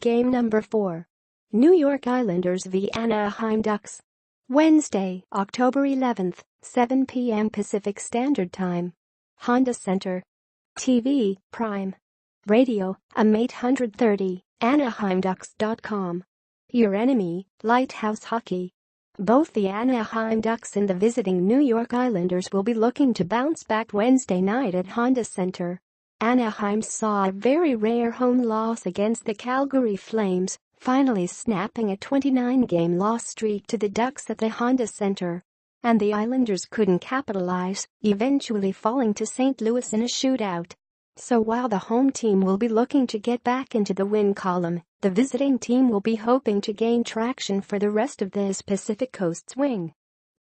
Game number 4. New York Islanders v Anaheim Ducks. Wednesday, October 11th, 7 p.m. Pacific Standard Time. Honda Center. TV, Prime. Radio, AM830, AnaheimDucks.com. Your enemy, Lighthouse Hockey. Both the Anaheim Ducks and the visiting New York Islanders will be looking to bounce back Wednesday night at Honda Center. Anaheim saw a very rare home loss against the Calgary Flames, finally snapping a 29-game loss streak to the Ducks at the Honda Center. And the Islanders couldn't capitalize, eventually falling to St. Louis in a shootout. So while the home team will be looking to get back into the win column, the visiting team will be hoping to gain traction for the rest of this Pacific Coast swing.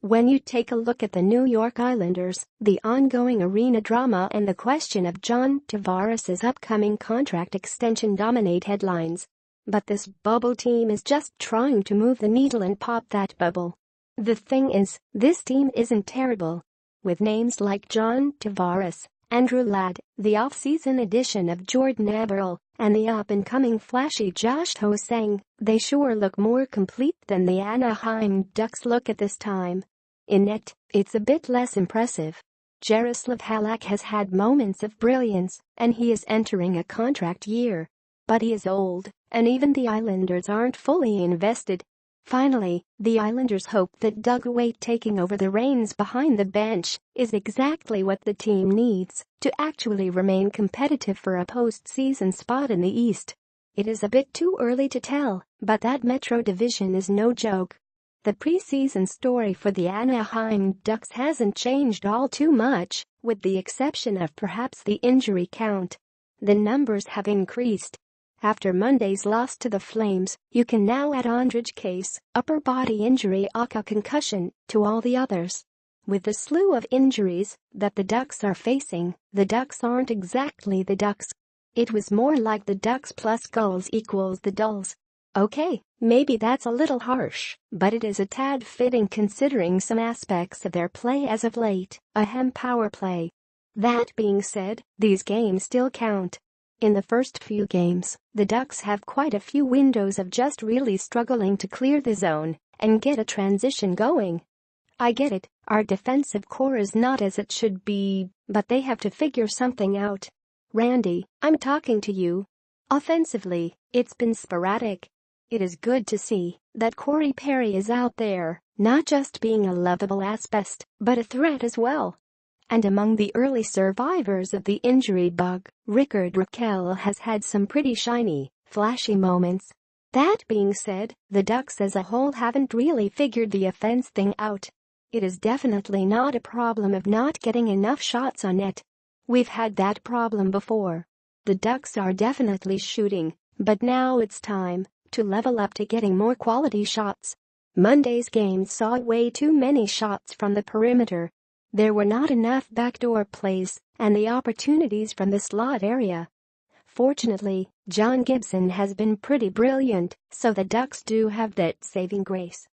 When you take a look at the New York Islanders, the ongoing arena drama and the question of John Tavares' upcoming contract extension dominate headlines. But this bubble team is just trying to move the needle and pop that bubble. The thing is, this team isn't terrible. With names like John Tavares, Andrew Ladd, the off-season addition of Jordan Eberle, and the up-and-coming flashy Josh Hosang, they sure look more complete than the Anaheim Ducks look at this time. In net, it's a bit less impressive. Jaroslav Halak has had moments of brilliance, and he is entering a contract year. But he is old, and even the Islanders aren't fully invested. Finally, the Islanders hope that Doug Weight taking over the reins behind the bench is exactly what the team needs to actually remain competitive for a postseason spot in the East. It is a bit too early to tell, but that Metro division is no joke. The preseason story for the Anaheim Ducks hasn't changed all too much, with the exception of perhaps the injury count. The numbers have increased. After Monday's loss to the Flames, you can now add Ondrej Case, upper body injury aka concussion, to all the others. With the slew of injuries that the Ducks are facing, the Ducks aren't exactly the Ducks. It was more like the Ducks plus goals equals the Dulls. Okay, maybe that's a little harsh, but it is a tad fitting considering some aspects of their play as of late, ahem power play. That being said, these games still count. In the first few games, the Ducks have quite a few windows of just really struggling to clear the zone and get a transition going. I get it, our defensive core is not as it should be, but they have to figure something out. Randy, I'm talking to you. Offensively, it's been sporadic. It is good to see that Corey Perry is out there, not just being a lovable ass pest, but a threat as well. And among the early survivors of the injury bug, Rickard Rakell has had some pretty shiny, flashy moments. That being said, the Ducks as a whole haven't really figured the offense thing out. It is definitely not a problem of not getting enough shots on net. We've had that problem before. The Ducks are definitely shooting, but now it's time to level up to getting more quality shots. Monday's game saw way too many shots from the perimeter. There were not enough backdoor plays and the opportunities from the slot area. Fortunately, John Gibson has been pretty brilliant, so the Ducks do have that saving grace.